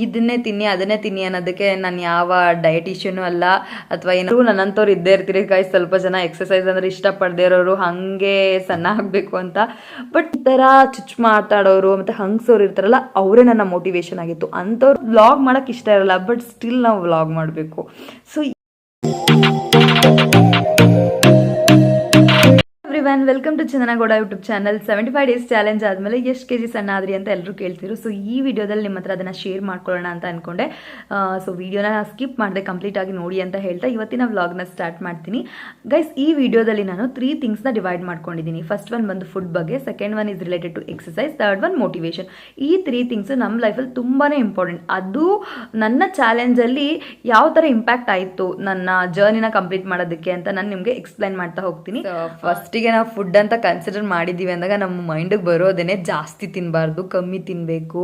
ಇದನ್ನೇ ತಿನ್ನಿ ಅದನ್ನೇ ತಿನ್ನಿ ಅನ್ನೋದಕ್ಕೆ ನಾನು ಯಾವ ಡಯಟಿಷಿಯನು ಅಲ್ಲ, ಅಥವಾ ಏನಾದ್ರು ನನ್ನಂಥವ್ರು ಇದ್ದೇ ಇರ್ತೀರಿ ಗಾಯ್ಸ್. ಸ್ವಲ್ಪ ಜನ ಎಕ್ಸಸೈಸ್ ಅಂದರೆ ಇಷ್ಟಪಡದೇ ಇರೋರು, ಹಾಗೆ ಸಣ್ಣ ಆಗಬೇಕು ಅಂತ. ಬಟ್ ಈ ಥರ ಚುಚ್ಚು ಮಾತಾಡೋರು ಮತ್ತು ಹಂಗ್ಸೋರು ಇರ್ತಾರಲ್ಲ, ಅವರೇ ನನ್ನ ಮೋಟಿವೇಶನ್ ಆಗಿತ್ತು. ಅಂಥವ್ರು ವ್ಲಾಗ್ ಮಾಡೋಕ್ಕೆ ಇಷ್ಟ ಇರಲ್ಲ, ಬಟ್ ಸ್ಟಿಲ್ ನಾವು ವ್ಲಾಗ್ ಮಾಡಬೇಕು. So everyone, welcome to Chandanagowda YouTube channel. 75 days challenge ಆದಮೇಲೆ ಎಷ್ಟು ಕೆಜಿ ಸಣ್ಣ ಆದ್ರಿ ಅಂತ ಎಲ್ಲರೂ ಕೇಳ್ತಿರು. ಸೊ ಈ ವಿಡಿಯೋದಲ್ಲಿ ನಿಮ್ಮ ಹತ್ರ ಅದನ್ನು ಶೇರ್ ಮಾಡ್ಕೊಳ್ಳೋಣ ಅಂತ ಅಂದ್ಕೊಂಡೆ. ಸೊ ವಿಡಿಯೋನ ಸ್ಕಿಪ್ ಮಾಡಿದೆ, ಕಂಪ್ಲೀಟ್ ಆಗಿ ನೋಡಿ ಅಂತ ಹೇಳ್ತಾ ಇವತ್ತಿನ ವ್ಲಾಗ್ನ ಸ್ಟಾರ್ಟ್ ಮಾಡ್ತೀನಿ. ಗೈಸ್, ಈ ವಿಡಿಯೋದಲ್ಲಿ ನಾನು 3 ಥಿಂಗ್ಸ್ನ ಡಿವೈಡ್ ಮಾಡ್ಕೊಂಡಿದ್ದೀನಿ. ಫಸ್ಟ್ ಒನ್ ಬಂದು ಫುಡ್ ಬಗ್ಗೆ, second one is related to exercise, third one motivation. ಈ 3 ಥಿಂಗ್ಸ್ ನಮ್ಮ ಲೈಫಲ್ಲಿ ತುಂಬಾ ಇಂಪಾರ್ಟೆಂಟ್. ಅದು ನನ್ನ ಚಾಲೆಂಜಲ್ಲಿ ಯಾವ ಥರ ಇಂಪ್ಯಾಕ್ಟ್ ಆಯಿತು ನನ್ನ ಜರ್ನಿನ ಕಂಪ್ಲೀಟ್ ಮಾಡೋದಕ್ಕೆ ಅಂತ ನಾನು ನಿಮಗೆ ಎಕ್ಸ್ಪ್ಲೈನ್ ಮಾಡ್ತಾ ಹೋಗ್ತೀನಿ. ಫಸ್ಟಿಗೆ ನಾವು ಫುಡ್ ಅಂತ ಕನ್ಸಿಡರ್ ಮಾಡಿದ್ದೀವಿ ಅಂದಾಗ ನಮ್ಮ ಮೈಂಡಿಗೆ ಬರೋದೇನೆ ಜಾಸ್ತಿ ತಿನ್ನಬಾರ್ದು, ಕಮ್ಮಿ ತಿನ್ನಬೇಕು,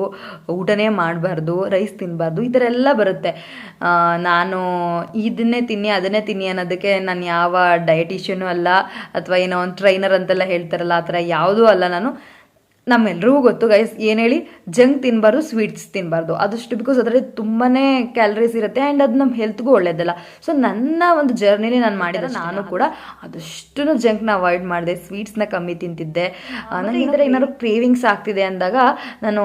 ಊಟನೇ ಮಾಡಬಾರ್ದು, ರೈಸ್ ತಿನ್ನಬಾರ್ದು, ಈ ಥರ ಎಲ್ಲ ಬರುತ್ತೆ. ನಾನು ಇದನ್ನೇ ತಿನ್ನಿ ಅದನ್ನೇ ತಿನ್ನಿ ಅನ್ನೋದಕ್ಕೆ ನಾನು ಯಾವ ಡಯಟಿಷಿಯನು ಅಲ್ಲ, ಅಥವಾ ಏನೋ ಒಂದು ಟ್ರೈನರ್ ಅಂತೆಲ್ಲ ಹೇಳ್ತಾರಲ್ಲ, ಆ ಥರ ಯಾವುದೂ ಅಲ್ಲ. ನಾನು ನಮ್ಮೆಲ್ರಿಗೂ ಗೊತ್ತು ಗೈಸ್, ಏನು ಹೇಳಿ, ಜಂಕ್ ತಿನ್ನಬಾರ್ದು, ಸ್ವೀಟ್ಸ್ ತಿನ್ನಬಾರ್ದು ಆದಷ್ಟು, ಬಿಕಾಸ್ ಅದರಲ್ಲಿ ತುಂಬಾ ಕ್ಯಾಲರೀಸ್ ಇರುತ್ತೆ ಆ್ಯಂಡ್ ಅದು ನಮ್ಮ ಹೆಲ್ತ್ಗೂ ಒಳ್ಳೇದಲ್ಲ. ಸೊ ನನ್ನ ಒಂದು ಜರ್ನಿಲಿ ನಾನು ಮಾಡಿದ್ರೆ ನಾನು ಕೂಡ ಅದಷ್ಟು ಜಂಕ್ನ ಅವಾಯ್ಡ್ ಮಾಡಿದೆ, ಸ್ವೀಟ್ಸ್ನ ಕಮ್ಮಿ ತಿಂತಿದ್ದೆ. ನನಗೆ ಈ ಥರ ಏನಾದ್ರು ಕ್ರೇವಿಂಗ್ಸ್ ಆಗ್ತಿದೆ ಅಂದಾಗ ನಾನು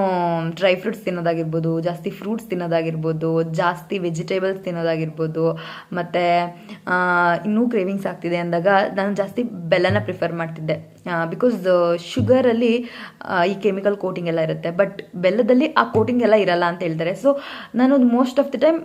ಡ್ರೈ ಫ್ರೂಟ್ಸ್ ತಿನ್ನೋದಾಗಿರ್ಬೋದು, ಜಾಸ್ತಿ ಫ್ರೂಟ್ಸ್ ತಿನ್ನೋದಾಗಿರ್ಬೋದು, ಜಾಸ್ತಿ ವೆಜಿಟೇಬಲ್ಸ್ ತಿನ್ನೋದಾಗಿರ್ಬೋದು, ಮತ್ತು ಇನ್ನೂ ಕ್ರೇವಿಂಗ್ಸ್ ಆಗ್ತಿದೆ ಅಂದಾಗ ನಾನು ಜಾಸ್ತಿ ಬೆಲ್ಲನ ಪ್ರಿಫರ್ ಮಾಡ್ತಿದ್ದೆ. ಬಿಕಾಸ್ ಶುಗರಲ್ಲಿ ಈ ಕೆಮಿಕಲ್ ಕೋಟಿಂಗ್ ಎಲ್ಲ ಇರುತ್ತೆ, ಬಟ್ ಬೆಲ್ಲದಲ್ಲಿ ಆ ಕೋಟಿಂಗ್ ಎಲ್ಲ ಇರಲ್ಲ ಅಂತ ಹೇಳ್ತಾರೆ. ಸೊ ನಾನು ಮೋಸ್ಟ್ ಆಫ್ ದಿ ಟೈಮ್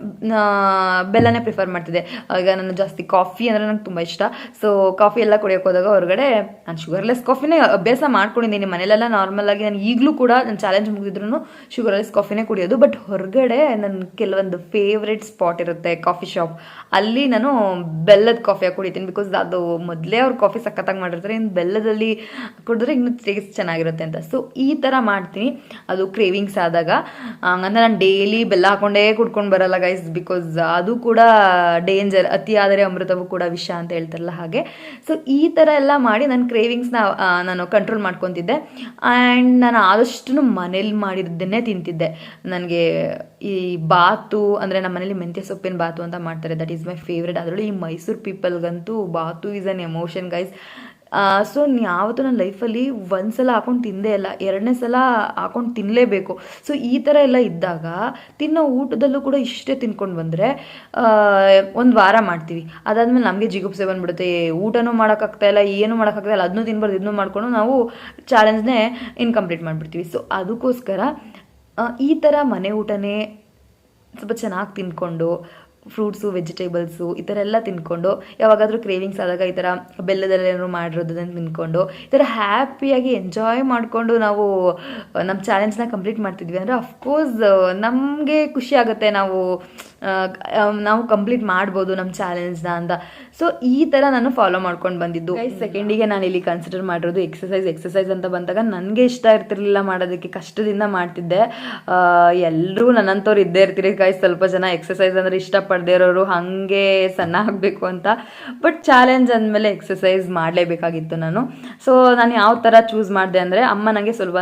ಬೆಲ್ಲನೇ ಪ್ರಿಫರ್ ಮಾಡ್ತಿದ್ದೆ. ಈಗ ನಾನು ಜಾಸ್ತಿ ಕಾಫಿ ಅಂದರೆ ನನಗೆ ತುಂಬ ಇಷ್ಟ. ಸೊ ಕಾಫಿ ಎಲ್ಲ ಕುಡಿಯೋಕೆ ಹೋದಾಗ ಹೊರಗಡೆ ನಾನು ಶುಗರ್ಲೆಸ್ ಕಾಫಿನೇ ಅಭ್ಯಾಸ ಮಾಡ್ಕೊಂಡಿದ್ದೀನಿ. ಮನೇಲೆಲ್ಲ ನಾರ್ಮಲಾಗಿ ನಾನು ಈಗಲೂ ಕೂಡ ನನ್ನ ಚಾಲೆಂಜ್ ಮುಗಿದಿದ್ರು ಶುಗರ್ಲೆಸ್ ಕಾಫಿನೇ ಕುಡಿಯೋದು. ಬಟ್ ಹೊರಗಡೆ ನನ್ನ ಕೆಲವೊಂದು ಫೇವ್ರೆಟ್ ಸ್ಪಾಟ್ ಇರುತ್ತೆ, ಕಾಫಿ ಶಾಪ್, ಅಲ್ಲಿ ನಾನು ಬೆಲ್ಲದ ಕಾಫಿಯಾಗಿ ಕುಡಿತೀನಿ. ಬಿಕಾಸ್ ಅದು ಮೊದಲೇ ಅವ್ರು ಕಾಫಿ ಸಖತ್ತಾಗಿ ಮಾಡಿರ್ತಾರೆ, ಇನ್ನು ಬೆಲ್ಲದಲ್ಲಿ ಕುಡಿದ್ರೆ ಇನ್ನೂ ಟೇಸ್ಟ್ ಚೆನ್ನಾಗಿರುತ್ತೆ ಅಂತ. ಸೊ ಈ ಥರ ಮಾಡ್ತೀನಿ, ಅದು ಕ್ರೇವಿಂಗ್ಸ್ ಆದಾಗ. ಹಂಗಂದ್ರೆ ನಾನು ಡೈಲಿ ಬೆಲ್ಲ ಹಾಕೊಂಡೇ ಕುಡ್ಕೊಂಡು ಬರಲ್ಲ ಗೈಸ್, ಬಿಕಾಸ್ ಅದು ಕೂಡ ಡೇಂಜರ್, ಅತಿ ಆದರೆ ಅಮೃತವೂ ಕೂಡ ವಿಷ ಅಂತ ಹೇಳ್ತಾರಲ್ಲ ಹಾಗೆ. ಸೊ ಈ ಥರ ಎಲ್ಲ ಮಾಡಿ ನನ್ನ ಕ್ರೇವಿಂಗ್ಸ್ನ ನಾನು ಕಂಟ್ರೋಲ್ ಮಾಡ್ಕೊತಿದ್ದೆ. ಆ್ಯಂಡ್ ನಾನು ಆದಷ್ಟು ಮನೇಲಿ ಮಾಡಿದ್ದನ್ನೇ ತಿಂತಿದ್ದೆ. ನನಗೆ ಈ ಬಾತು ಅಂದರೆ ನಮ್ಮ ಮನೇಲಿ ಮೆಂತ್ಯ ಸೊಪ್ಪಿನ ಬಾತು ಅಂತ ಮಾಡ್ತಾರೆ, ದಟ್ ಈಸ್ ಮೈ ಫೇವ್ರೆಟ್. ಅದರಲ್ಲಿ ಈ ಮೈಸೂರು ಪೀಪಲ್ಗಂತೂ bath is an emotion guys. So ಯಾವತ್ತೂ ನನ್ನ ಲೈಫಲ್ಲಿ ಒಂದು ಸಲ ಹಾಕೊಂಡು ತಿಂದೇ ಇಲ್ಲ, 2ನೇ ಸಲ ಹಾಕೊಂಡು ತಿನ್ನಲೇಬೇಕು. ಸೊ ಈ ಥರ ಎಲ್ಲ ಇದ್ದಾಗ ತಿನ್ನೋ ಊಟದಲ್ಲೂ ಕೂಡ ಇಷ್ಟೇ ತಿನ್ಕೊಂಡು ಬಂದರೆ ಒಂದು ವಾರ ಮಾಡ್ತೀವಿ, ಅದಾದಮೇಲೆ ನಮಗೆ ಜಿಗುಪ್ಸೆ ಬಂದುಬಿಡುತ್ತೆ, ಊಟನೂ ಮಾಡೋಕ್ಕಾಗ್ತಾಯಿಲ್ಲ, ಏನೂ ಮಾಡೋಕ್ಕಾಗ್ತಾಯಿಲ್ಲ, ಅದನ್ನೂ ತಿನ್ಬಾರ್ದು ಇದನ್ನೂ ಮಾಡಿಕೊಂಡು ನಾವು ಚಾಲೆಂಜ್ನೇ ಇನ್ಕಂಪ್ಲೀಟ್ ಮಾಡಿಬಿಡ್ತೀವಿ. ಸೊ ಅದಕ್ಕೋಸ್ಕರ ಈ ಥರ ಮನೆ ಊಟನೇ ಸ್ವಲ್ಪ ಚೆನ್ನಾಗಿ ತಿನ್ಕೊಂಡು, ಫ್ರೂಟ್ಸು, ವೆಜಿಟೇಬಲ್ಸು ಈ ಥರ ಎಲ್ಲ ತಿನ್ಕೊಂಡು, ಯಾವಾಗಾದರೂ ಕ್ರೇವಿಂಗ್ಸ್ ಆದಾಗ ಈ ಥರ ಬೆಲ್ಲದಲ್ಲೇನಾದ್ರು ಮಾಡಿರೋದನ್ನು ತಿನ್ಕೊಂಡು, ಈ ಥರ ಹ್ಯಾಪಿಯಾಗಿ ಎಂಜಾಯ್ ಮಾಡಿಕೊಂಡು ನಾವು ನಮ್ಮ ಚಾಲೆಂಜ್ನ ಕಂಪ್ಲೀಟ್ ಮಾಡ್ತಿದ್ವಿ ಅಂದರೆ ಅಫ್ಕೋರ್ಸ್ ನಮಗೆ ಖುಷಿ ಆಗುತ್ತೆ, ನಾವು ಕಂಪ್ಲೀಟ್ ಮಾಡ್ಬೋದು ನಮ್ಮ ಚಾಲೆಂಜ್ನ ಅಂತ. ಸೊ ಈ ಥರ ನಾನು ಫಾಲೋ ಮಾಡ್ಕೊಂಡು ಬಂದಿದ್ದು. ಸೆಕೆಂಡಿಗೆ ನಾನು ಇಲ್ಲಿ ಕನ್ಸಿಡರ್ ಮಾಡಿರೋದು ಎಕ್ಸಸೈಸ್ ಅಂತ ಬಂದಾಗ ನನಗೆ ಇಷ್ಟ ಇರ್ತಿರ್ಲಿಲ್ಲ ಮಾಡೋದಕ್ಕೆ, ಕಷ್ಟದಿಂದ ಮಾಡ್ತಿದ್ದೆ. ಎಲ್ಲರೂ ನನ್ನಂಥವ್ರು ಇದ್ದೇ ಇರ್ತೀರಿ ಗೈಸ್, ಸ್ವಲ್ಪ ಜನ ಎಕ್ಸಸೈಸ್ ಅಂದರೆ ಇಷ್ಟಪಡದೇ ಇರೋರು, ಹಾಗೆ ಸಣ್ಣ ಆಗಬೇಕು ಅಂತ. ಬಟ್ ಚಾಲೆಂಜ್ ಅಂದಮೇಲೆ ಎಕ್ಸಸೈಸ್ ಮಾಡಲೇಬೇಕಾಗಿತ್ತು ನಾನು. ಸೊ ನಾನು ಯಾವ ಥರ ಚೂಸ್ ಮಾಡಿದೆ ಅಂದರೆ, ಅಮ್ಮ ನನಗೆ ಸ್ವಲ್ಪ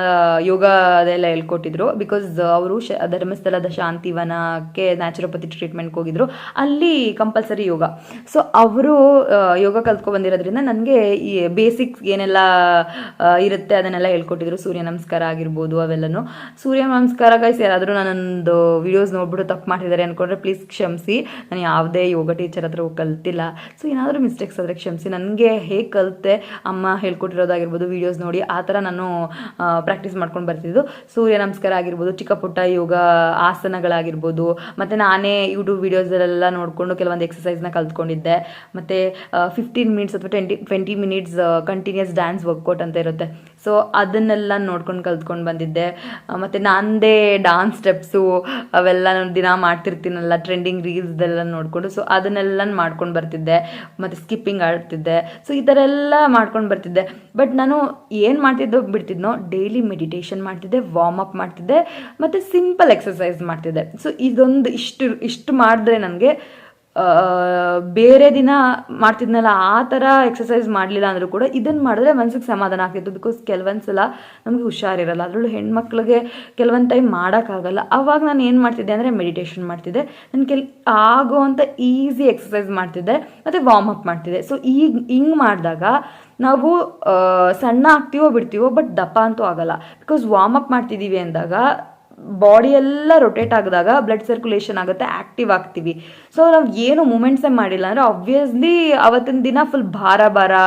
ಯೋಗ ಅದೆಲ್ಲ ಹೇಳ್ಕೊಟ್ಟಿದ್ರು. ಬಿಕಾಸ್ ಅವರು ಧರ್ಮಸ್ಥಳದ ಶಾಂತಿವನಕ್ಕೆ ನ್ಯಾಚುರೋಪತಿ ಟ್ರೀಟ್ಮೆಂಟ್ಗೆ ಹೋಗಿದ್ರು, ಅಲ್ಲಿ ಕಂಪಲ್ಸರಿ ಯೋಗ. ಸೊ ಅವರು ಯೋಗ ಕಲ್ತ್ಕೊ ಬಂದಿರೋದ್ರಿಂದ ನನಗೆ ಈ ಬೇಸಿಕ್ಸ್ ಏನೆಲ್ಲ ಇರುತ್ತೆ ಅದನ್ನೆಲ್ಲ ಹೇಳ್ಕೊಟ್ಟಿದ್ರು. ಸೂರ್ಯ ನಮಸ್ಕಾರ ಆಗಿರ್ಬೋದು ಅವೆಲ್ಲನೂ. ಸೂರ್ಯ ನಮಸ್ಕಾರ ಗೈಸ್, ಯಾರಾದರೂ ನನ್ನೊಂದು ವಿಡಿಯೋಸ್ ನೋಡ್ಬಿಟ್ಟು ತಪ್ಪು ಮಾಡ್ತಿದ್ದಾರೆ ಅಂದ್ಕೊಂಡ್ರೆ ಪ್ಲೀಸ್ ಕ್ಷಮಿಸಿ. ನಾನು ಯಾವುದೇ ಯೋಗ ಟೀಚರ್ ಹತ್ರ ಕಲ್ತಿಲ್ಲ. ಸೊ ಏನಾದರೂ ಮಿಸ್ಟೇಕ್ಸ್ ಆದರೆ ಕ್ಷಮಿಸಿ. ನನಗೆ ಹೇಗೆ ಕಲಿತೆ, ಅಮ್ಮ ಹೇಳ್ಕೊಟ್ಟಿರೋದಾಗಿರ್ಬೋದು, ವೀಡಿಯೋಸ್ ನೋಡಿ ಆ ಥರ ನಾನು ಪ್ರಾಕ್ಟೀಸ್ ಮಾಡ್ಕೊಂಡು ಬರ್ತಿದ್ದು. ಸೂರ್ಯ ನಮಸ್ಕಾರ ಆಗಿರ್ಬೋದು, ಚಿಕ್ಕ ಪುಟ್ಟ ಯೋಗ ಆಸನಗಳಾಗಿರ್ಬೋದು, ಮತ್ತು ನಾನೇ ಯೂಟ್ಯೂಬ್ ವೀಡಿಯೋಸಲ್ಲೆಲ್ಲ ನೋಡಿಕೊಂಡು ಕೆಲವೊಂದು ಎಕ್ಸಸೈಸ್ನ ಕಲ್ತ್ಕೊಂಡಿದ್ದೆ. ಮತ್ತು 15 ಮಿನಿಟ್ಸ್ ಅಥವಾ 20 ಮಿನಿಟ್ಸ್ ಕಂಟಿನ್ಯೂಸ್ ಡ್ಯಾನ್ಸ್ ವರ್ಕೌಟ್ ಅಂತ ಇರುತ್ತೆ. ಸೊ ಅದನ್ನೆಲ್ಲ ನೋಡ್ಕೊಂಡು ಕಲ್ತ್ಕೊಂಡು ಬಂದಿದ್ದೆ. ಮತ್ತು ನನ್ನದೇ ಡಾನ್ಸ್ ಸ್ಟೆಪ್ಸು ಅವೆಲ್ಲ ನಾನು ದಿನ ಮಾಡ್ತಿರ್ತೀನಲ್ಲ, ಟ್ರೆಂಡಿಂಗ್ ರೀಲ್ಸ್ದೆಲ್ಲ ನೋಡಿಕೊಂಡು, ಸೊ ಅದನ್ನೆಲ್ಲ ಮಾಡ್ಕೊಂಡು ಬರ್ತಿದ್ದೆ. ಮತ್ತು ಸ್ಕಿಪ್ಪಿಂಗ್ ಆಡ್ತಿದ್ದೆ. ಸೊ ಈ ಥರ ಎಲ್ಲ ಮಾಡ್ಕೊಂಡು ಬರ್ತಿದ್ದೆ. ಬಟ್ ನಾನು ಏನು ಬಿಡ್ತಿದ್ನೋ ಡೈಲಿ ಮೆಡಿಟೇಷನ್ ಮಾಡ್ತಿದ್ದೆ, ವಾರ್ಮ್ ಅಪ್ ಮಾಡ್ತಿದ್ದೆ, ಮತ್ತು ಸಿಂಪಲ್ ಎಕ್ಸಸೈಸ್ ಮಾಡ್ತಿದ್ದೆ. ಸೊ ಇದೊಂದು ಇಷ್ಟು ಮಾಡಿದ್ರೆ ನನಗೆ ಬೇರೆ ದಿನ ಮಾಡ್ತಿದ್ನಲ್ಲ ಆ ಥರ ಎಕ್ಸಸೈಸ್ ಮಾಡಲಿಲ್ಲ ಅಂದರೂ ಕೂಡ ಇದನ್ನು ಮಾಡಿದ್ರೆ ಮನಸ್ಸಿಗೆ ಸಮಾಧಾನ ಆಗ್ತಿತ್ತು. ಬಿಕಾಸ್ ಕೆಲವೊಂದು ಸಲ ನಮಗೆ ಹುಷಾರಿರಲ್ಲ, ಅದರಲ್ಲೂ ಹೆಣ್ಮಕ್ಳಿಗೆ ಕೆಲವೊಂದು ಟೈಮ್ ಮಾಡೋಕ್ಕಾಗಲ್ಲ. ಆವಾಗ ನಾನು ಏನು ಮಾಡ್ತಿದ್ದೆ ಅಂದರೆ ಮೆಡಿಟೇಷನ್ ಮಾಡ್ತಿದ್ದೆ, ನಾನು ಆಗೋವಂಥ ಈಸಿ ಎಕ್ಸಸೈಸ್ ಮಾಡ್ತಿದ್ದೆ ಮತ್ತು ವಾರ್ಮ್ ಅಪ್ ಮಾಡ್ತಿದ್ದೆ. ಸೊ ಈಗ ಹಿಂಗೆ ಮಾಡಿದಾಗ ನಾವು ಸಣ್ಣ ಆಗ್ತೀವೋ ಬಿಡ್ತೀವೋ ಬಟ್ ದಪ್ಪ ಅಂತೂ ಆಗಲ್ಲ. ಬಿಕಾಸ್ ವಾರ್ಮ್ ಅಪ್ ಮಾಡ್ತಿದ್ದೀವಿ ಅಂದಾಗ ಬಾಡಿ ಎಲ್ಲ ರೊಟೇಟ್ ಆಗಿದಾಗ ಬ್ಲಡ್ ಸರ್ಕ್ಯುಲೇಷನ್ ಆಗುತ್ತೆ, ಆ್ಯಕ್ಟಿವ್ ಆಗ್ತೀವಿ. ಸೊ ನಾವು ಏನು ಮೂಮೆಂಟ್ಸೇ ಮಾಡಿಲ್ಲ ಅಂದರೆ ಆಬ್ವಿಯಸ್ಲಿ ಅವತ್ತಿನ ದಿನ ಫುಲ್ ಭಾರ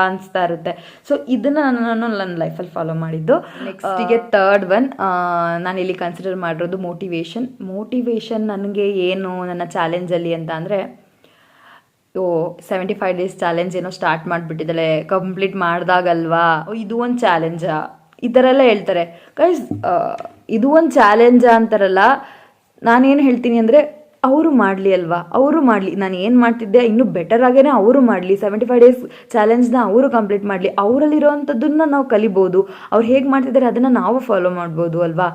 ಅನಿಸ್ತಾ ಇರುತ್ತೆ. ಸೊ ಇದನ್ನು ನಾನು ನನ್ನ ಲೈಫಲ್ಲಿ ಫಾಲೋ ಮಾಡಿದ್ದು. ನೆಕ್ಸ್ಟಿಗೆ ಥರ್ಡ್ ಒನ್ ನಾನು ಇಲ್ಲಿ ಕನ್ಸಿಡರ್ ಮಾಡಿರೋದು ಮೋಟಿವೇಶನ್ ನನಗೆ ಏನು ನನ್ನ ಚಾಲೆಂಜಲ್ಲಿ ಅಂತ ಅಂದರೆ 75 ಡೇಸ್ ಚಾಲೆಂಜ್ ಏನೋ ಸ್ಟಾರ್ಟ್ ಮಾಡಿಬಿಟ್ಟಿದ್ದಾಳೆ, ಕಂಪ್ಲೀಟ್ ಮಾಡಿದಾಗಲ್ವಾ ಇದು ಒಂದು ಚಾಲೆಂಜಾ ಈ ಥರ ಎಲ್ಲ ಹೇಳ್ತಾರೆ. ಗೈಸ್ ಇದು ಒಂದು ಚಾಲೆಂಜ್ ಅಂತಾರಲ್ಲ, ನಾನೇನು ಹೇಳ್ತೀನಿ ಅಂದರೆ ಅವರು ಮಾಡಲಿ ಅಲ್ವಾ, ಅವರು ಮಾಡಲಿ. ನಾನು ಏನು ಮಾಡ್ತಿದ್ದೆ ಇನ್ನೂ ಬೆಟರ್ ಆಗೇ ಅವರು ಮಾಡಲಿ, 75 ಡೇಸ್ ಚಾಲೆಂಜ್ನ ಅವರು ಕಂಪ್ಲೀಟ್ ಮಾಡಲಿ, ಅವರಲ್ಲಿರೋವಂಥದ್ದನ್ನು ನಾವು ಕಲಿಬೋದು. ಅವ್ರು ಹೇಗೆ ಮಾಡ್ತಿದ್ದಾರೆ ಅದನ್ನು ನಾವು ಫಾಲೋ ಮಾಡ್ಬೋದು ಅಲ್ವಾ.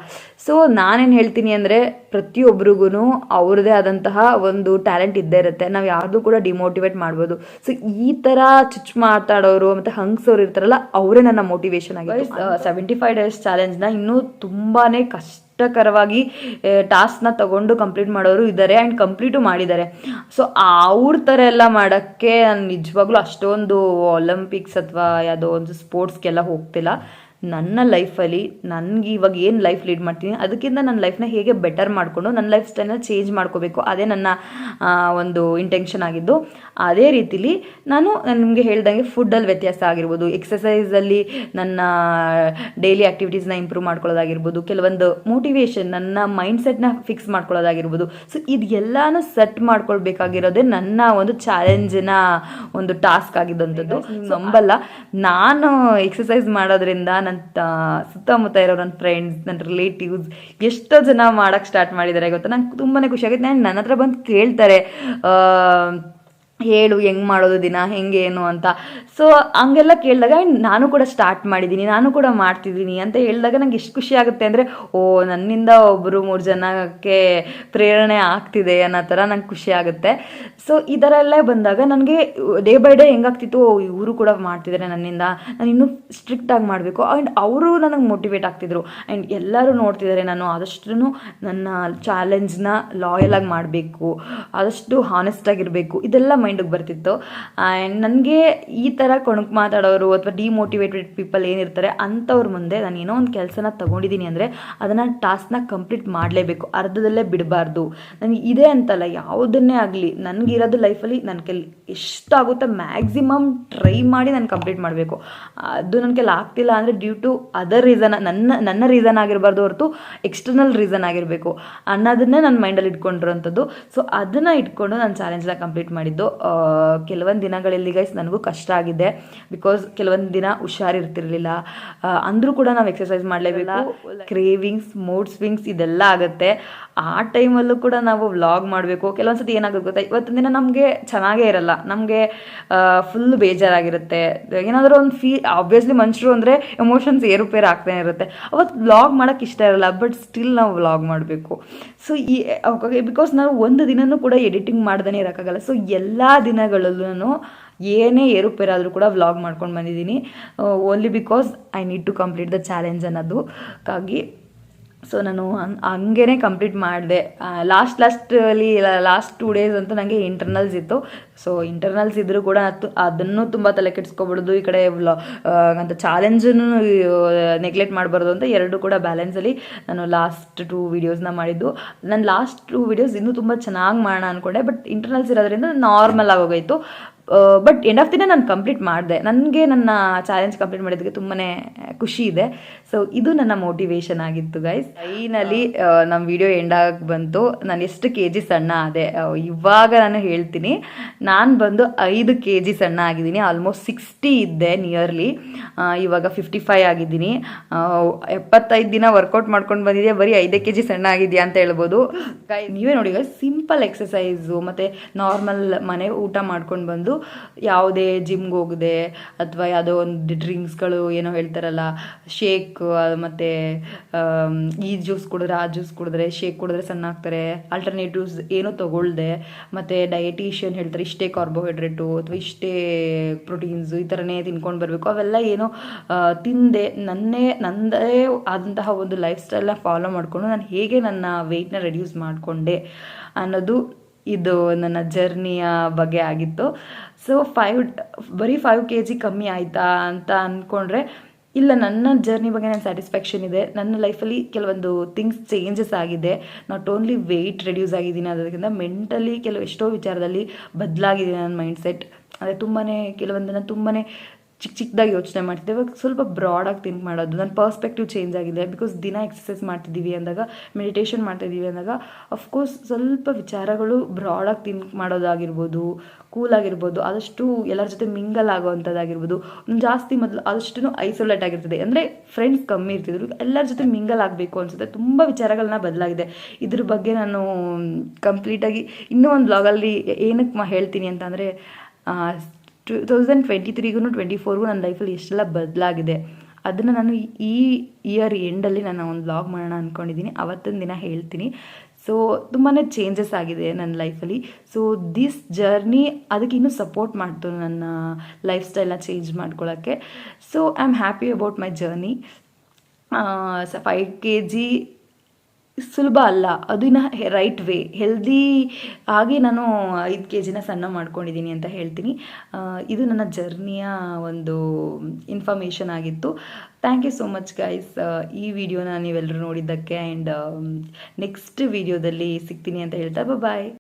ಸೊ ನಾನೇನು ಹೇಳ್ತೀನಿ ಅಂದರೆ ಪ್ರತಿಯೊಬ್ಬರಿಗೂ ಅವ್ರದ್ದೇ ಆದಂತಹ ಒಂದು ಟ್ಯಾಲೆಂಟ್ ಇದ್ದೇ ಇರುತ್ತೆ, ನಾವು ಯಾರ್ದು ಕೂಡ ಡಿಮೋಟಿವೇಟ್ ಮಾಡ್ಬೋದು. ಸೊ ಈ ಥರ ಚುಚ್ಚು ಮಾತಾಡೋರು ಮತ್ತು ಹಂಗ್ಸೋರು ಇರ್ತಾರಲ್ಲ, ಅವರೇ ನನ್ನ ಮೋಟಿವೇಶನ್ ಆಗಿದೆ. 75 ಡೇಸ್ ಚಾಲೆಂಜ್ನ ಇನ್ನೂ ತುಂಬಾ ಕಷ್ಟಕರವಾಗಿ ಟಾಸ್ಕ್ನ ತಗೊಂಡು ಕಂಪ್ಲೀಟ್ ಮಾಡೋರು ಇದ್ದಾರೆ ಆ್ಯಂಡ್ ಕಂಪ್ಲೀಟು ಮಾಡಿದ್ದಾರೆ. ಸೊ ಅವ್ರ ಥರ ಎಲ್ಲ ಮಾಡೋಕ್ಕೆ ನಾನು ನಿಜವಾಗ್ಲೂ ಅಷ್ಟೊಂದು ಒಲಿಂಪಿಕ್ಸ್ ಅಥವಾ ಯಾವುದೋ ಒಂದು ಸ್ಪೋರ್ಟ್ಸ್ಗೆಲ್ಲ ಹೋಗ್ತಿಲ್ಲ. ನನ್ನ ಲೈಫಲ್ಲಿ ನನಗೆ ಇವಾಗ ಏನು ಲೈಫ್ ಲೀಡ್ ಮಾಡ್ತೀನಿ ಅದಕ್ಕಿಂತ ನನ್ನ ಲೈಫ್ನ ಹೇಗೆ ಬೆಟರ್ ಮಾಡಿಕೊಂಡು ನನ್ನ ಲೈಫ್ ಸ್ಟೈಲ್ನ ಚೇಂಜ್ ಮಾಡ್ಕೋಬೇಕು, ಅದೇ ನನ್ನ ಒಂದು ಇಂಟೆನ್ಷನ್ ಆಗಿದ್ದು. ಅದೇ ರೀತಿಲಿ ನಾನು ನಿಮಗೆ ಹೇಳ್ದಂಗೆ ಫುಡ್ಡಲ್ಲಿ ವ್ಯತ್ಯಾಸ ಆಗಿರ್ಬೋದು, ಎಕ್ಸಸೈಸಲ್ಲಿ ನನ್ನ ಡೈಲಿ ಆ್ಯಕ್ಟಿವಿಟೀಸ್ನ ಇಂಪ್ರೂವ್ ಮಾಡ್ಕೊಳ್ಳೋದಾಗಿರ್ಬೋದು, ಕೆಲವೊಂದು ಮೋಟಿವೇಶನ್ ನನ್ನ ಮೈಂಡ್ಸೆಟ್ನ ಫಿಕ್ಸ್ ಮಾಡ್ಕೊಳ್ಳೋದಾಗಿರ್ಬೋದು. ಸೊ ಇದೆಲ್ಲನೂ ಸೆಟ್ ಮಾಡ್ಕೊಳ್ಬೇಕಾಗಿರೋದೇ ನನ್ನ ಒಂದು ಚಾಲೆಂಜಿನ ಒಂದು ಟಾಸ್ಕ್ ಆಗಿದ್ದಂಥದ್ದು. ನಂಬಲ್ಲ, ನಾನು ಎಕ್ಸಸೈಸ್ ಮಾಡೋದ್ರಿಂದ ನನ್ನ ಸುತ್ತಮುತ್ತ ಇರೋ ನನ್ನ ಫ್ರೆಂಡ್ಸ್, ನನ್ನ ರಿಲೇಟಿವ್ಸ್ ಎಷ್ಟೋ ಜನ ಮಾಡೋಕ್ಕೆ ಸ್ಟಾರ್ಟ್ ಮಾಡಿದ್ದಾರೆ ಗೊತ್ತಾ. ನಂಗೆ ತುಂಬಾ ಖುಷಿ ಆಗುತ್ತೆ. ನನ್ನ ಹತ್ರ ಬಂದು ಕೇಳ್ತಾರೆ, ಹೇಳು ಹೆಂಗೆ ಮಾಡೋದು ದಿನ ಹೆಂಗೇನು ಅಂತ. ಸೊ ಹಂಗೆಲ್ಲ ಕೇಳಿದಾಗ ನಾನು ಕೂಡ ಸ್ಟಾರ್ಟ್ ಮಾಡಿದ್ದೀನಿ, ನಾನು ಕೂಡ ಮಾಡ್ತಿದ್ದೀನಿ ಅಂತ ಹೇಳಿದಾಗ ನಂಗೆ ಎಷ್ಟು ಖುಷಿ ಆಗುತ್ತೆ ಅಂದರೆ ನನ್ನಿಂದ 1-3 ಜನಕ್ಕೆ ಪ್ರೇರಣೆ ಆಗ್ತಿದೆ ಅನ್ನೋ ಥರ ನಂಗೆ ಖುಷಿ ಆಗುತ್ತೆ. ಸೊ ಈ ಥರ ಎಲ್ಲ ಬಂದಾಗ ನನಗೆ ಡೇ ಬೈ ಡೇ ಹೆಂಗಾಗ್ತಿತ್ತು, ಇವರು ಕೂಡ ಮಾಡ್ತಿದ್ದಾರೆ ನನ್ನಿಂದ, ನಾನು ಇನ್ನೂ ಸ್ಟ್ರಿಕ್ಟಾಗಿ ಮಾಡಬೇಕು. ಆ್ಯಂಡ್ ಅವರು ನನಗೆ ಮೋಟಿವೇಟ್ ಆಗ್ತಿದ್ರು. ಆ್ಯಂಡ್ ಎಲ್ಲರೂ ನೋಡ್ತಿದ್ದಾರೆ, ನಾನು ಆದಷ್ಟು ನನ್ನ ಚಾಲೆಂಜ್ನ ಲಾಯಲಾಗಿ ಮಾಡಬೇಕು, ಆದಷ್ಟು ಹಾನೆಸ್ಟಾಗಿರಬೇಕು, ಇದೆಲ್ಲ ಮೈಂಡಿಗೆ ಬರ್ತಿತ್ತು. ಆ್ಯಂಡ್ ನನಗೆ ಈ ಥರ ಕೊಣಕ್ ಮಾತಾಡೋರು ಅಥವಾ ಡಿಮೋಟಿವೇಟೆಡ್ ಪೀಪಲ್ ಏನಿರ್ತಾರೆ ಅಂಥವ್ರ ಮುಂದೆ ನಾನು ಏನೋ ಒಂದು ಕೆಲಸನ ತೊಗೊಂಡಿದ್ದೀನಿ ಅಂದರೆ ಅದನ್ನು ಟಾಸ್ಕ್ನ ಕಂಪ್ಲೀಟ್ ಮಾಡಲೇಬೇಕು, ಅರ್ಧದಲ್ಲೇ ಬಿಡಬಾರ್ದು. ನನಗೆ ಇದೇ ಅಂತಲ್ಲ, ಯಾವುದನ್ನೇ ಆಗಲಿ ನನಗಿರೋದು ಲೈಫಲ್ಲಿ ನನ್ನ ಎಷ್ಟಾಗುತ್ತೋ ಮ್ಯಾಕ್ಸಿಮಮ್ ಟ್ರೈ ಮಾಡಿ ನಾನು ಕಂಪ್ಲೀಟ್ ಮಾಡಬೇಕು. ಅದು ನನ್ನ ಕೈಲಿ ಆಗ್ತಿಲ್ಲ ಅಂದರೆ ಡ್ಯೂ ಟು ಅದರ್ ರೀಸನ್, ನನ್ನ ರೀಸನ್ ಆಗಿರಬಾರ್ದು ಹೊರತು ಎಕ್ಸ್ಟರ್ನಲ್ ರೀಸನ್ ಆಗಿರಬೇಕು ಅನ್ನೋದನ್ನೇ ನನ್ನ ಮೈಂಡಲ್ಲಿ ಇಟ್ಕೊಂಡಿರೋಂಥದ್ದು. ಸೊ ಅದನ್ನು ಇಟ್ಕೊಂಡು ನಾನು ಚಾಲೆಂಜ್ನ ಕಂಪ್ಲೀಟ್ ಮಾಡಿದ್ದು. ಕೆಲವೊಂದು ದಿನಗಳಲ್ಲಿ ಗೈಸ್ ನನಗೂ ಕಷ್ಟ ಆಗಿದೆ, ಬಿಕಾಸ್ ಕೆಲವೊಂದು ದಿನ ಹುಷಾರಿರ್ತಿರ್ಲಿಲ್ಲ, ಅಂದರೂ ಕೂಡ ನಾವು ಎಕ್ಸಸೈಸ್ ಮಾಡಲೇಬೇಕು. ಕ್ರೇವಿಂಗ್ಸ್, ಮೂಡ್ ಸ್ವಿಂಗ್ಸ್ ಇದೆಲ್ಲ ಆಗುತ್ತೆ. ಆ ಟೈಮಲ್ಲೂ ಕೂಡ ನಾವು ವ್ಲಾಗ್ ಮಾಡಬೇಕು. ಕೆಲವೊಂದ್ಸತಿ ಏನಾಗುತ್ತೆ ಗೊತ್ತಾ, ಇವತ್ತಿನ ದಿನ ನಮಗೆ ಚೆನ್ನಾಗೇ ಇರಲ್ಲ, ನಮಗೆ ಫುಲ್ ಬೇಜಾರಾಗಿರುತ್ತೆ, ಏನಾದರೂ ಒಂದು ಆಬ್ವಿಯಸ್ಲಿ ಮನುಷ್ಯರು ಅಂದರೆ ಎಮೋಷನ್ಸ್ ಏರುಪೇರು ಆಗ್ತಾನೆ ಇರುತ್ತೆ. ಅವತ್ತು ವ್ಲಾಗ್ ಮಾಡೋಕ್ಕೆ ಇಷ್ಟ ಇರಲ್ಲ, ಬಟ್ ಸ್ಟಿಲ್ ನಾವು ವ್ಲಾಗ್ ಮಾಡಬೇಕು. ಸೊ ಬಿಕಾಸ್ ನಾವು ಒಂದು ದಿನನೂ ಕೂಡ ಎಡಿಟಿಂಗ್ ಮಾಡ್ದೇ ಇರೋಕ್ಕಾಗಲ್ಲ. ಸೊ ಎಲ್ಲ ದಿನಗಳಲ್ಲೂ ಏನೇ ಏರುಪೇರಾದರೂ ಕೂಡ ವ್ಲಾಗ್ ಮಾಡ್ಕೊಂಡು ಬಂದಿದ್ದೀನಿ, only because I need to complete the challenge ಅನ್ನೋದಕ್ಕಾಗಿ. ಸೊ ನಾನು ಹಂಗೇ ಕಂಪ್ಲೀಟ್ ಮಾಡಿದೆ. ಲಾಸ್ಟ್ 2 ಡೇಸ್ ಅಂತೂ ನನಗೆ ಇಂಟರ್ನಲ್ಸ್ ಇತ್ತು. ಸೊ ಇಂಟರ್ನಲ್ಸ್ ಇದ್ದರೂ ಕೂಡ ಅದನ್ನು ತುಂಬ ತಲೆ ಕೆಡಿಸ್ಕೊಬಿಡೋದು, ಈ ಕಡೆ ಅಂತ ಚಾಲೆಂಜನ್ನು ನೆಗ್ಲೆಕ್ಟ್ ಮಾಡಬಾರ್ದು ಅಂತ ಎರಡು ಕೂಡ ಬ್ಯಾಲೆನ್ಸಲ್ಲಿ ನಾನು ಲಾಸ್ಟ್ 2 ವೀಡಿಯೋಸ್ನ ಮಾಡಿದ್ದು. ನಾನು ಲಾಸ್ಟ್ 2 ವೀಡಿಯೋಸ್ ಇನ್ನೂ ತುಂಬ ಚೆನ್ನಾಗಿ ಮಾಡೋಣ ಅಂದ್ಕೊಂಡೆ, ಬಟ್ ಇಂಟರ್ನಲ್ಸ್ ಇರೋದ್ರಿಂದ ನಾರ್ಮಲ್ ಆಗೋಗಾಯಿತು. ಬಟ್ ಎಂಡ್ ಆಫ್ ದಿನ ನಾನು ಕಂಪ್ಲೀಟ್ ಮಾಡಿದೆ. ನನಗೆ ನನ್ನ ಚಾಲೆಂಜ್ ಕಂಪ್ಲೀಟ್ ಮಾಡಿದ್ದಕ್ಕೆ ತುಂಬಾ ಖುಷಿ ಇದೆ. ಸೊ ಇದು ನನ್ನ ಮೋಟಿವೇಶನ್ ಆಗಿತ್ತು ಗೈಸ್. ಫೈನಲಿ ನಮ್ಮ ವಿಡಿಯೋ ಎಂಡ್ ಆಗಿ ಬಂತು. ನಾನು ಎಷ್ಟು KG ಸಣ್ಣ ಆದೆ ಇವಾಗ ನಾನು ಹೇಳ್ತೀನಿ. ನಾನು ಬಂದು 5 kg ಸಣ್ಣ ಆಗಿದ್ದೀನಿ. ಆಲ್ಮೋಸ್ಟ್ 60 ಇದ್ದೆ ನಿಯರ್ಲಿ, ಇವಾಗ 55 ಆಗಿದ್ದೀನಿ. 75 ದಿನ ವರ್ಕೌಟ್ ಮಾಡ್ಕೊಂಡು ಬಂದಿದ್ದೆ, ಬರೀ 5 kg ಸಣ್ಣ ಆಗಿದೆಯಾ ಅಂತ ಹೇಳ್ಬೋದು. ನೀವೇ ನೋಡಿ ಗೈಸ್, ಸಿಂಪಲ್ ಎಕ್ಸಸೈಸು ಮತ್ತು ನಾರ್ಮಲ್ ಮನೆ ಊಟ ಮಾಡ್ಕೊಂಡು ಬಂದು ಯಾವುದೇ ಜಿಮ್ಗೆ ಹೋಗದೆ ಅಥವಾ ಯಾವುದೋ ಒಂದು ಡ್ರಿಂಕ್ಸ್ಗಳು ಏನೋ ಹೇಳ್ತಾರಲ್ಲ, ಶೇಕ್ ಮತ್ತು ಈ ಜ್ಯೂಸ್ ಕುಡಿದ್ರೆ ಆ ಜ್ಯೂಸ್ ಕುಡಿದ್ರೆ ಶೇಕ್ ಕುಡಿದ್ರೆ ಸಣ್ಣ ಆಗ್ತಾರೆ, ಆಲ್ಟರ್ನೇಟಿವ್ಸ್ ಏನೋ ತೊಗೊಳ್ದೆ, ಮತ್ತು ಡಯಟೀಷಿಯನ್ ಹೇಳ್ತಾರೆ ಇಷ್ಟೇ ಕಾರ್ಬೋಹೈಡ್ರೇಟು ಅಥವಾ ಇಷ್ಟೇ ಪ್ರೋಟೀನ್ಸು ಈ ಥರನೇ ತಿನ್ಕೊಂಡು ಬರಬೇಕು, ಅವೆಲ್ಲ ಏನೋ ತಿಂದೆ ನನ್ನದೇ ಆದಂತಹ ಒಂದು ಲೈಫ್ ಸ್ಟೈಲ್ನ ಫಾಲೋ ಮಾಡಿಕೊಂಡು ನಾನು ಹೇಗೆ ನನ್ನ ವೆಯ್ಟ್ನ ರೆಡ್ಯೂಸ್ ಮಾಡಿಕೊಂಡೆ ಅನ್ನೋದು ಇದು ನನ್ನ ಜರ್ನಿಯ ಬಗ್ಗೆ ಆಗಿತ್ತು. ಸೊ ಬರೀ 5 kg ಕಮ್ಮಿ ಆಯಿತಾ ಅಂತ ಅಂದ್ಕೊಂಡ್ರೆ ಇಲ್ಲ, ನನ್ನ ಜರ್ನಿ ಬಗ್ಗೆ ನನ್ನ ಸ್ಯಾಟಿಸ್ಫ್ಯಾಕ್ಷನ್ ಇದೆ. ನನ್ನ ಲೈಫಲ್ಲಿ ಕೆಲವೊಂದು ಥಿಂಗ್ಸ್ ಚೇಂಜಸ್ ಆಗಿದೆ. ನಾಟ್ ಓನ್ಲಿ ವೆಯ್ಟ್ ರೆಡ್ಯೂಸ್ ಆಗಿದ್ದೀನಿ, ಅದಕ್ಕಿಂತ ಮೆಂಟಲಿ ಎಷ್ಟೋ ವಿಚಾರದಲ್ಲಿ ಬದಲಾಗಿದೆ ನನ್ನ ಮೈಂಡ್ಸೆಟ್. ಅದೇ ಕೆಲವೊಂದನ್ನು ತುಂಬಾ ಚಿಕ್ಕದಾಗಿ ಯೋಚನೆ ಮಾಡ್ತಿದ್ದೆ, ಇವಾಗ ಸ್ವಲ್ಪ ಬ್ರಾಡಾಗಿ ಥಿಂಕ್ ಮಾಡೋದು. ನನ್ನ ಪರ್ಸ್ಪೆಕ್ಟಿವ್ ಚೇಂಜ್ ಆಗಿದೆ. ಬಿಕಾಸ್ ದಿನ ಎಕ್ಸಸೈಸ್ ಮಾಡ್ತಿದ್ದೀವಿ ಅಂದಾಗ, ಮೆಡಿಟೇಷನ್ ಮಾಡ್ತಿದ್ದೀವಿ ಅಂದಾಗ ಅಫ್ಕೋರ್ಸ್ ಸ್ವಲ್ಪ ವಿಚಾರಗಳು ಬ್ರಾಡಾಗಿ ಥಿಂಕ್ ಮಾಡೋದಾಗಿರ್ಬೋದು, ಕೂಲ್ ಆಗಿರ್ಬೋದು, ಆದಷ್ಟು ಎಲ್ಲರ ಜೊತೆ ಮಿಂಗಲ್ ಆಗೋವಂಥದ್ದಾಗಿರ್ಬೋದು. ಜಾಸ್ತಿ ಮೊದಲು ಆದಷ್ಟು ಐಸೋಲೇಟ್ ಆಗಿರ್ತದೆ, ಅಂದರೆ ಫ್ರೆಂಡ್ಸ್ ಕಮ್ಮಿ ಇರ್ತಿದ್ರು, ಎಲ್ಲರ ಜೊತೆ ಮಿಂಗಲ್ ಆಗಬೇಕು ಅನಿಸುತ್ತೆ. ತುಂಬ ವಿಚಾರಗಳನ್ನ ಬದಲಾಗಿದೆ. ಇದ್ರ ಬಗ್ಗೆ ನಾನು ಕಂಪ್ಲೀಟಾಗಿ ಇನ್ನೂ ಒಂದು ಬ್ಲಾಗಲ್ಲಿ ಏನಕ್ಕೆ ಹೇಳ್ತೀನಿ ಅಂತ ಅಂದರೆ 2023ಗೂ 24ಗೂ ನನ್ನ ಲೈಫಲ್ಲಿ ಎಷ್ಟೆಲ್ಲ ಬದಲಾಗಿದೆ ಅದನ್ನು ನಾನು ಈ ಇಯರ್ ಎಂಡಲ್ಲಿ ನಾನು ಒಂದು ವ್ಲಾಗ್ ಮಾಡೋಣ ಅಂದ್ಕೊಂಡಿದ್ದೀನಿ. ಅವತ್ತಿನ ದಿನ ಹೇಳ್ತೀನಿ. ಸೊ ತುಂಬಾ ಚೇಂಜಸ್ ಆಗಿದೆ ನನ್ನ ಲೈಫಲ್ಲಿ. ಸೊ ದಿಸ್ ಜರ್ನಿ ಅದಕ್ಕೆ ಇನ್ನೂ ಸಪೋರ್ಟ್ ಮಾಡ್ತು ನನ್ನ ಲೈಫ್ ಸ್ಟೈಲ್ನ ಚೇಂಜ್ ಮಾಡ್ಕೊಳ್ಳೋಕ್ಕೆ. So I am happy about my journey. 5 kg ಸುಲಭ ಅಲ್ಲ, ಅದನ್ನ ರೈಟ್ ವೇ ಹೆಲ್ದಿ ಆಗಿ ನಾನು 5 kgನ ಸಣ್ಣ ಮಾಡ್ಕೊಂಡಿದ್ದೀನಿ ಅಂತ ಹೇಳ್ತೀನಿ. ಇದು ನನ್ನ ಜರ್ನಿಯ ಒಂದು ಇನ್ಫಾರ್ಮೇಷನ್ ಆಗಿತ್ತು. Thank you so much guys, ಈ ವಿಡಿಯೋನ ನೀವೆಲ್ಲರೂ ನೋಡಿದ್ದಕ್ಕೆ. ಆ್ಯಂಡ್ ನೆಕ್ಸ್ಟ್ ವಿಡಿಯೋದಲ್ಲಿ ಸಿಗ್ತೀನಿ ಅಂತ ಹೇಳ್ತಾ ಬಾಯ್.